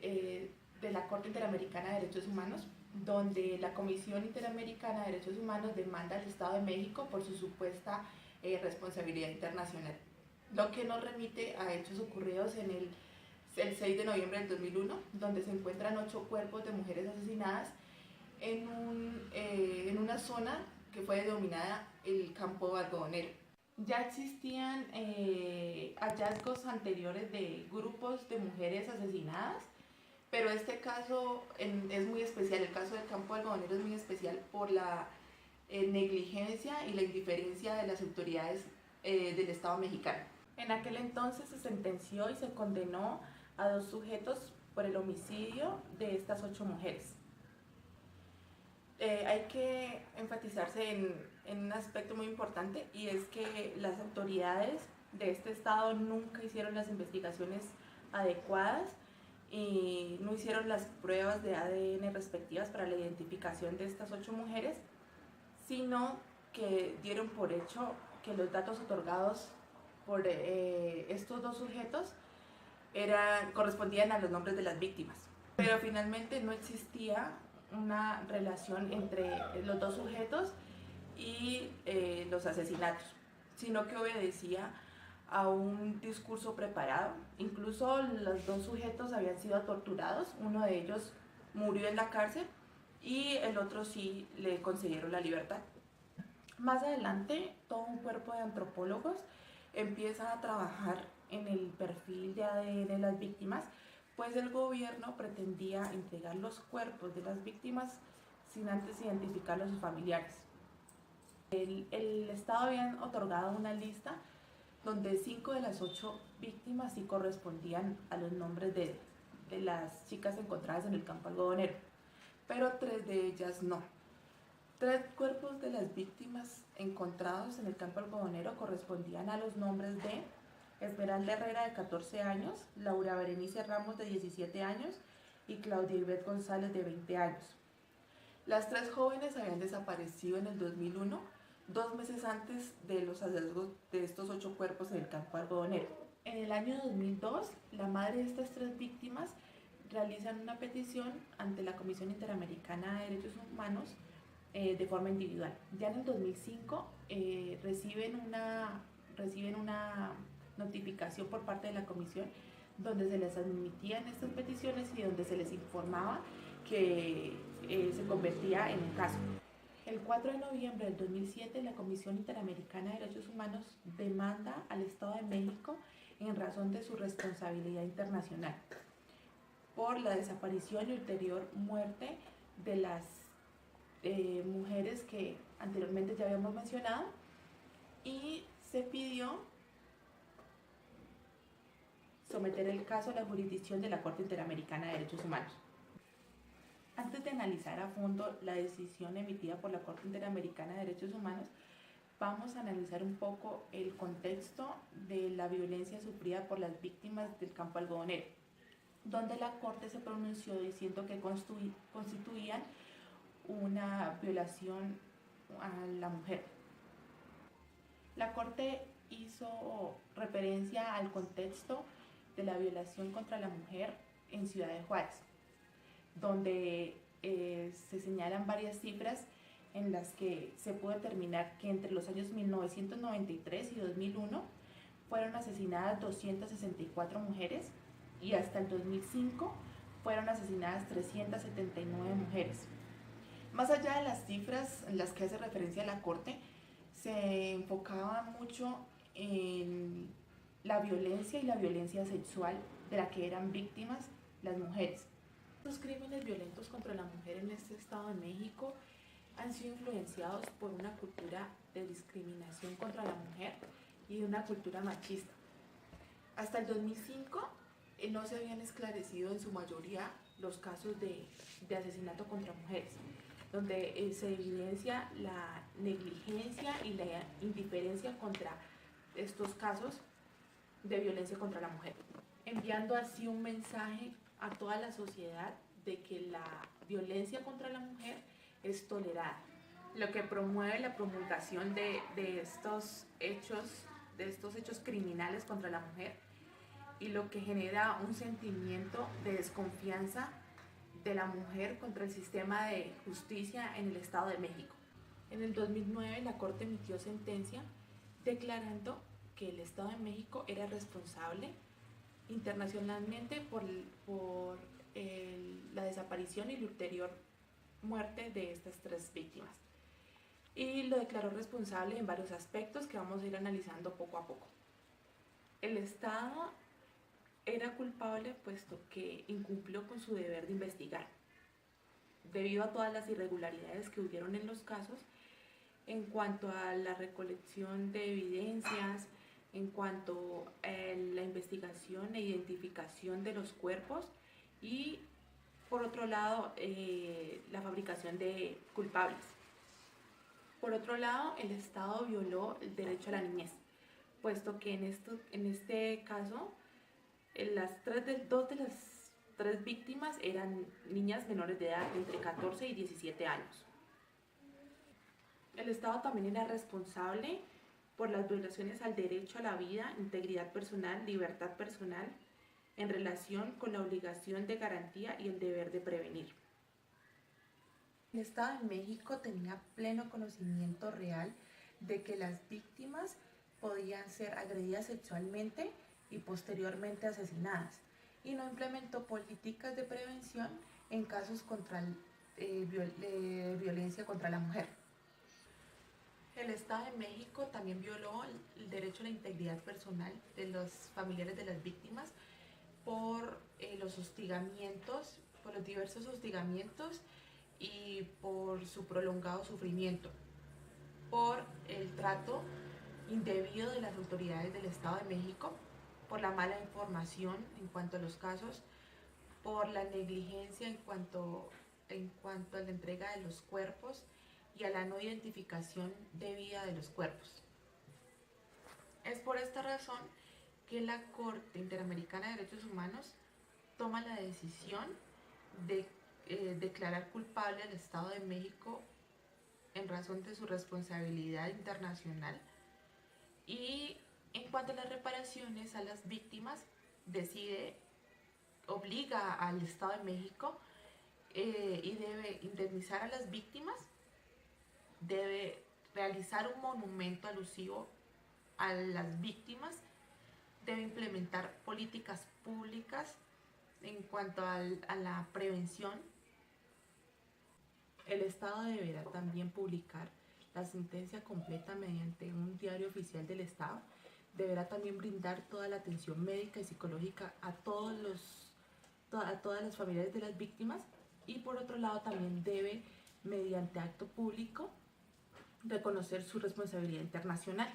de la Corte Interamericana de Derechos Humanos, donde la Comisión Interamericana de Derechos Humanos demanda al Estado de México por su supuesta responsabilidad internacional, lo que nos remite a hechos ocurridos el 6 de noviembre del 2001, donde se encuentran 8 cuerpos de mujeres asesinadas en una zona que fue denominada el campo algodonero. Ya existían hallazgos anteriores de grupos de mujeres asesinadas, pero este caso es muy especial. El caso del campo algodonero es muy especial por la negligencia y la indiferencia de las autoridades del Estado mexicano. En aquel entonces se sentenció y se condenó a 2 sujetos por el homicidio de estas 8 mujeres. Hay que enfatizarse en un aspecto muy importante, y es que las autoridades de este estado nunca hicieron las investigaciones adecuadas y no hicieron las pruebas de ADN respectivas para la identificación de estas 8 mujeres, sino que dieron por hecho que los datos otorgados por estos 2 sujetos correspondían a los nombres de las víctimas. Pero finalmente no existía una relación entre los 2 sujetos y los asesinatos, sino que obedecía a un discurso preparado. Incluso los 2 sujetos habían sido torturados, uno de ellos murió en la cárcel y el otro sí le concedieron la libertad. Más adelante, todo un cuerpo de antropólogos empieza a trabajar en el perfil de ADN de las víctimas, pues el gobierno pretendía entregar los cuerpos de las víctimas sin antes identificar a sus familiares. El Estado había otorgado una lista donde 5 de las 8 víctimas sí correspondían a los nombres de las chicas encontradas en el campo algodonero, pero 3 de ellas no. 3 cuerpos de las víctimas encontrados en el campo algodonero correspondían a los nombres de Esmeralda Herrera, de 14 años, Laura Berenice Ramos, de 17 años, y Claudia Ivette González, de 20 años. Las 3 jóvenes habían desaparecido en el 2001, 2 meses antes de los hallazgos de estos 8 cuerpos en el campo algodonero. En el año 2002, la madre de estas 3 víctimas realizan una petición ante la Comisión Interamericana de Derechos Humanos de forma individual. Ya en el 2005 reciben una notificación por parte de la comisión donde se les admitían estas peticiones y donde se les informaba que se convertía en un caso. El 4 de noviembre del 2007, la Comisión Interamericana de Derechos Humanos demanda al Estado de México en razón de su responsabilidad internacional por la desaparición y ulterior muerte de las mujeres que anteriormente ya habíamos mencionado, y se pidió someter el caso a la jurisdicción de la Corte Interamericana de Derechos Humanos. Antes de analizar a fondo la decisión emitida por la Corte Interamericana de Derechos Humanos, vamos a analizar un poco el contexto de la violencia sufrida por las víctimas del campo algodonero, donde la Corte se pronunció diciendo que constituían una violación a la mujer. La Corte hizo referencia al contexto de la violación contra la mujer en Ciudad de Juárez, donde se señalan varias cifras en las que se puede determinar que entre los años 1993 y 2001 fueron asesinadas 264 mujeres y hasta el 2005 fueron asesinadas 379 mujeres. Más allá de las cifras en las que hace referencia la Corte, se enfocaba mucho en la violencia y la violencia sexual de la que eran víctimas las mujeres. Los crímenes violentos contra la mujer en este Estado de México han sido influenciados por una cultura de discriminación contra la mujer y de una cultura machista. Hasta el 2005 no se habían esclarecido en su mayoría los casos de asesinato contra mujeres, donde se evidencia la negligencia y la indiferencia contra estos casos de violencia contra la mujer, enviando así un mensaje a toda la sociedad de que la violencia contra la mujer es tolerada, lo que promueve la promulgación de estos hechos criminales contra la mujer, y lo que genera un sentimiento de desconfianza de la mujer contra el sistema de justicia en el Estado de México. En el 2009 la Corte emitió sentencia declarando que el Estado de México era responsable internacionalmente por la desaparición y la ulterior muerte de estas 3 víctimas. Y lo declaró responsable en varios aspectos que vamos a ir analizando poco a poco. El Estado era culpable puesto que incumplió con su deber de investigar. Debido a todas las irregularidades que hubieron en los casos, en cuanto a la recolección de evidencias, en cuanto a la investigación e identificación de los cuerpos y, por otro lado, la fabricación de culpables. Por otro lado, el Estado violó el derecho a la niñez, puesto que en este caso, dos de las 3 víctimas eran niñas menores de edad, entre 14 y 17 años. El Estado también era responsable por las violaciones al derecho a la vida, integridad personal, libertad personal, en relación con la obligación de garantía y el deber de prevenir. El Estado de México tenía pleno conocimiento real de que las víctimas podían ser agredidas sexualmente y posteriormente asesinadas, y no implementó políticas de prevención en casos de violencia contra la mujer. El Estado de México también violó el derecho a la integridad personal de los familiares de las víctimas por los hostigamientos, por los diversos hostigamientos y por su prolongado sufrimiento, por el trato indebido de las autoridades del Estado de México, por la mala información en cuanto a los casos, por la negligencia en cuanto a la entrega de los cuerpos y a la no identificación debida de los cuerpos. Es por esta razón que la Corte Interamericana de Derechos Humanos toma la decisión de declarar culpable al Estado de México en razón de su responsabilidad internacional, y en cuanto a las reparaciones a las víctimas, obliga al Estado de México y debe indemnizar a las víctimas, debe realizar un monumento alusivo a las víctimas, debe implementar políticas públicas en cuanto a la prevención. El Estado deberá también publicar la sentencia completa mediante un diario oficial del Estado. Deberá también brindar toda la atención médica y psicológica a todas las familiares de las víctimas, y por otro lado también debe, mediante acto público, reconocer su responsabilidad internacional.